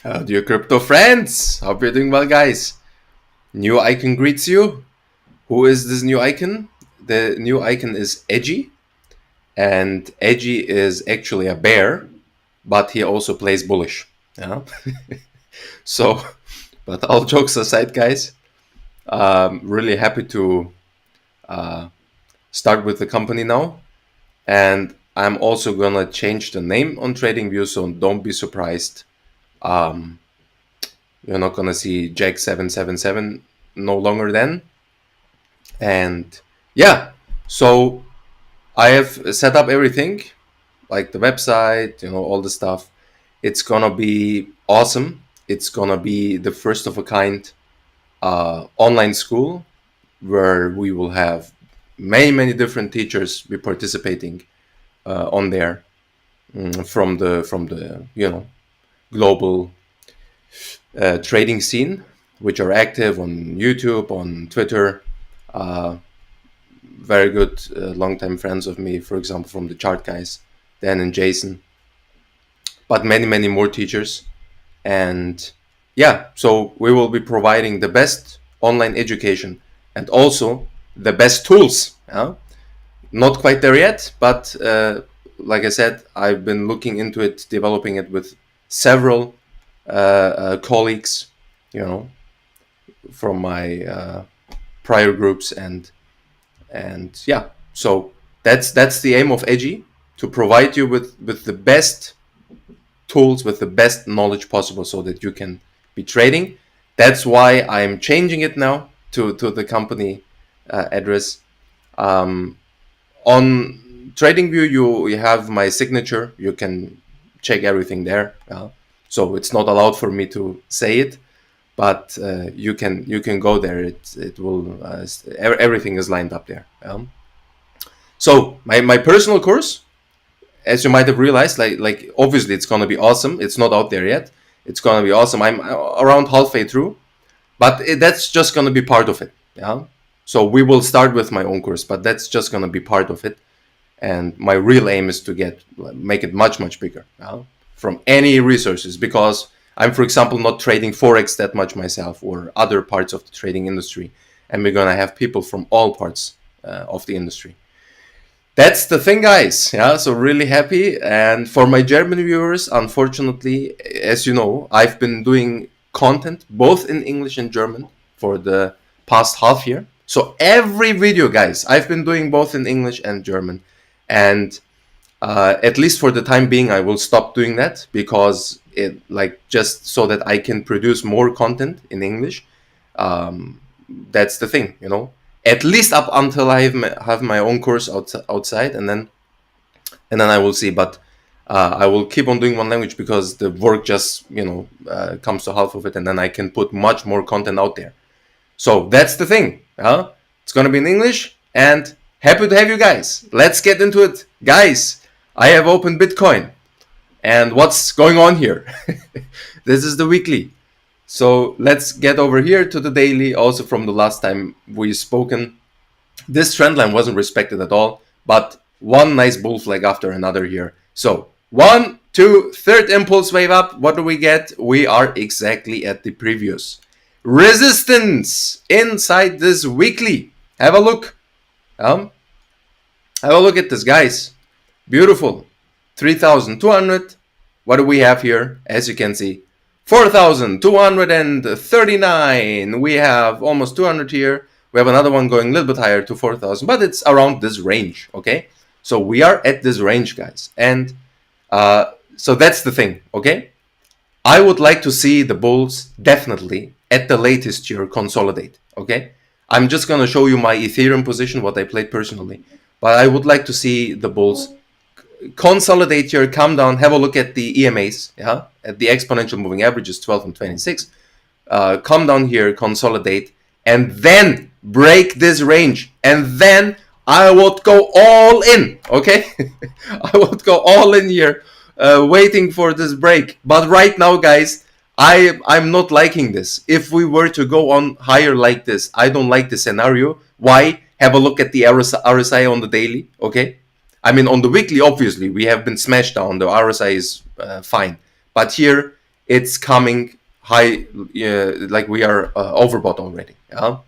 Dear crypto friends, hope you're doing well, guys. New icon greets you. Who is this new icon? The new icon is Edgy, and Edgy is actually a bear, but he also plays bullish. Yeah. So, but all jokes aside, guys, really happy to start with the company now, and I'm also gonna change the name on TradingView, so don't be surprised. You're not gonna see Jack777 no longer then. And yeah, so I have set up everything, like the website, all the stuff. It's gonna be awesome. It's gonna be the first of a kind online school where we will have many different teachers be participating on there from the global trading scene, which are active on YouTube, on Twitter. Very good longtime friends of me, for example, from the chart guys, Dan and Jason, but many more teachers. And yeah, so we will be providing the best online education and also the best tools. Not quite there yet, but like I said, I've been looking into it, developing it with several colleagues, from my prior groups, and yeah, so that's the aim of Edgy, to provide you with the best tools, with the best knowledge possible, so that you can be trading. That's why I'm changing it now to the company address. On TradingView, you have my signature. You can check everything there. So it's not allowed for me to say it, but you can go there. It will everything is lined up there. So my personal course, as you might have realized, like obviously it's gonna be awesome. It's not out there yet. It's gonna be awesome. I'm around halfway through, but that's just gonna be part of it. So we will start with my own course, but that's just gonna be part of it. And my real aim is to make it much bigger from any resources, because I'm, for example, not trading Forex that much myself or other parts of the trading industry. And we're going to have people from all parts of the industry. That's the thing, guys. So really happy. And for my German viewers, unfortunately, as you know, I've been doing content both in English and German for the past half year. So every video, guys, I've been doing both in English and German. And at least for the time being, I will stop doing that, because just so that I can produce more content in English. That's the thing, at least up until I have my own course outside, and then I will see. But I will keep on doing one language, because the work just comes to half of it, and then I can put much more content out there. So that's the thing. It's gonna be in English, and happy to have you guys. Let's get into it, guys. I have opened Bitcoin, and what's going on here? This is the weekly. So let's get over here to the daily. Also, from the last time we've spoken, this trend line wasn't respected at all, but one nice bull flag after another here. So 1, 2, third impulse wave up. What do we get? We are exactly at the previous resistance inside this weekly. Have a look. Have a look at this, guys. Beautiful. 3,200. What do we have here? As you can see, 4,239. We have almost 200 here. We have another one going a little bit higher to 4,000, but it's around this range, okay? So we are at this range, guys. And so that's the thing, okay? I would like to see the bulls definitely at the latest year consolidate, okay? I'm just going to show you my Ethereum position, what I played personally. But I would like to see the bulls consolidate here, come down, have a look at the EMAs, at the exponential moving averages, 12 and 26. Come down here, consolidate, and then break this range. And then I would go all in, okay? I would go all in here, waiting for this break. But right now, guys, I'm not liking this. If we were to go on higher like this, I don't like the scenario. Why? Have a look at the RSI on the daily, okay? I mean, on the weekly, obviously, we have been smashed down. The RSI is fine. But here, it's coming high, like we are overbought already. Yeah?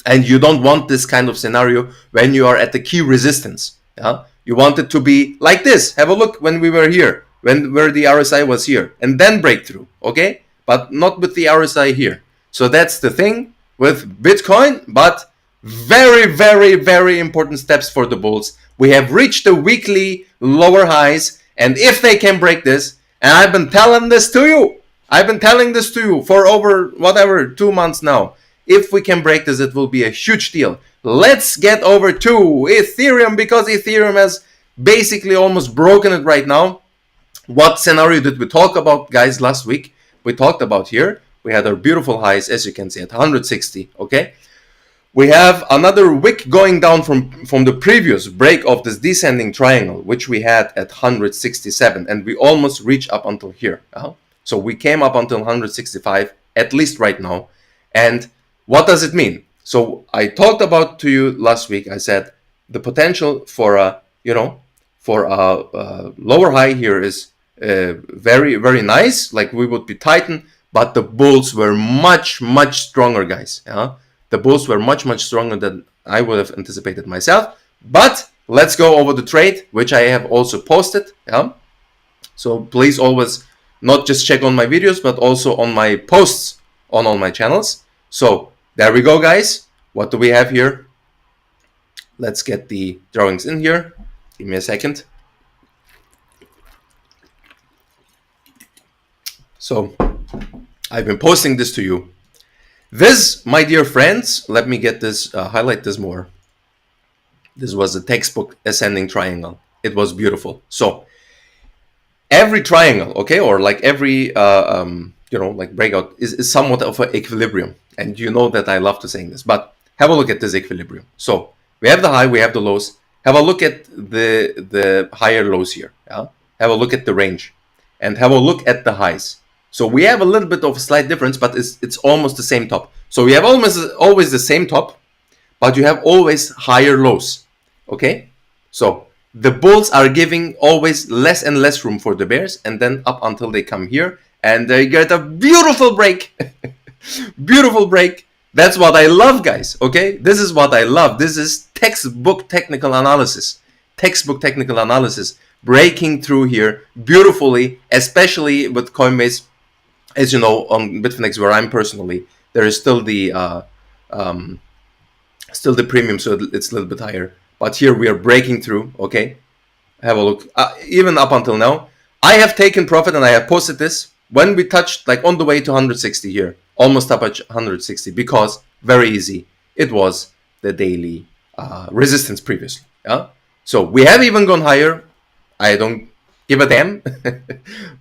And you don't want this kind of scenario when you are at the key resistance. Yeah? You want it to be like this. Have a look when we were here, where the RSI was here, and then breakthrough, okay? But not with the RSI here. So that's the thing with Bitcoin, but very, very, very important steps for the bulls. We have reached the weekly lower highs, and if they can break this, and I've been telling this to you, for over, whatever, 2 months now. If we can break this, it will be a huge deal. Let's get over to Ethereum, because Ethereum has basically almost broken it right now. What scenario did we talk about, guys, last week? We talked about here. We had our beautiful highs, as you can see, at 160, okay? We have another wick going down from the previous break of this descending triangle, which we had at 167, and we almost reached up until here. So we came up until 165, at least right now. And what does it mean? So I talked about to you last week. I said the potential for a, lower high here is very, very nice. Like we would be tightened, but the bulls were much, much stronger, guys. The bulls were much, much stronger than I would have anticipated myself. But let's go over the trade, which I have also posted. So please always not just check on my videos, but also on my posts on all my channels. So there we go, guys. What do we have here? Let's get the drawings in here. Give me a second. So I've been posting this to you. This, my dear friends, let me get this, highlight this more. This was a textbook ascending triangle. It was beautiful. So every triangle, okay, or like every, like breakout is somewhat of an equilibrium. And you know that I love to saying this, but have a look at this equilibrium. So we have the high, we have the lows. Have a look at the higher lows here. Yeah? Have a look at the range, and have a look at the highs. So we have a little bit of a slight difference, but it's almost the same top. So we have always the same top, but you have always higher lows. Okay? So the bulls are giving always less and less room for the bears, and then up until they come here, and they get a beautiful break. Beautiful break. That's what I love, guys. Okay? This is what I love. This is textbook technical analysis. Textbook technical analysis. Breaking through here beautifully, especially with Coinbase. As you know, on Bitfinex, where I'm personally, there is still the premium, so it's a little bit higher. But here we are breaking through. Okay, have a look. Even up until now, I have taken profit, and I have posted this when we touched like on the way to 160 here, almost up at 160, because very easy. It was the daily resistance previously. Yeah, so we have even gone higher. I don't give a damn,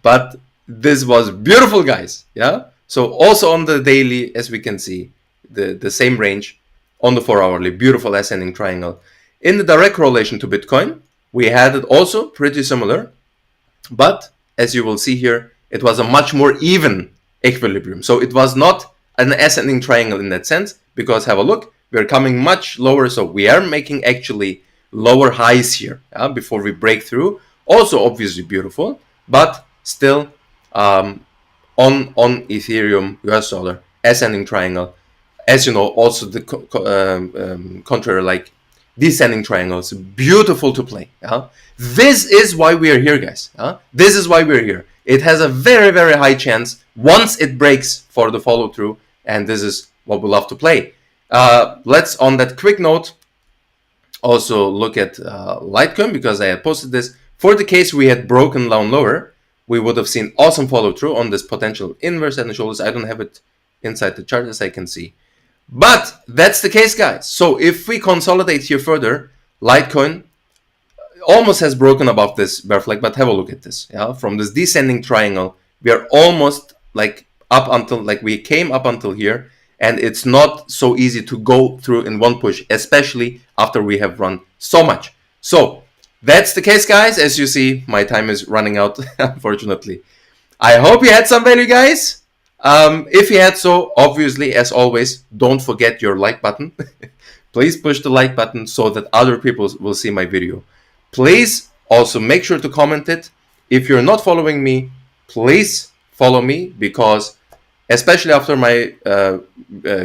but this was beautiful, guys. Yeah. So also on the daily, as we can see, the same range on the 4-hourly, beautiful ascending triangle. In the direct correlation to Bitcoin, we had it also pretty similar, but as you will see here, it was a much more even equilibrium. So it was not an ascending triangle in that sense, because have a look, we're coming much lower. So we are making actually lower highs here before we break through. Also obviously beautiful, but still on Ethereum, US dollar, ascending triangle. As you know, also the contrary, like descending triangles, beautiful to play. This is why we are here, guys. This is why we're here. It has a very, very high chance once it breaks for the follow through, and this is what we love to play. Let's, on that quick note, also look at Litecoin, because I had posted this. For the case we had broken down lower, we would have seen awesome follow through on this potential inverse head and shoulders. I don't have it inside the chart, as I can see. But that's the case, guys. So if we consolidate here further, Litecoin almost has broken above this bear flag, but have a look at this. From this descending triangle, we are almost like up until, like we came up until here, and it's not so easy to go through in one push, especially after we have run so much. So that's the case, guys. As you see, my time is running out, unfortunately. I hope you had some value, guys. If you had so, obviously, as always, don't forget your like button. Please push the like button so that other people will see my video. Please also make sure to comment it. If you're not following me, please follow me, because especially after my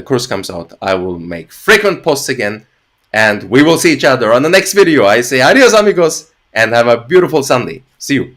course comes out, I will make frequent posts again, and we will see each other on the next video. I say adios amigos, and have a beautiful Sunday. See you.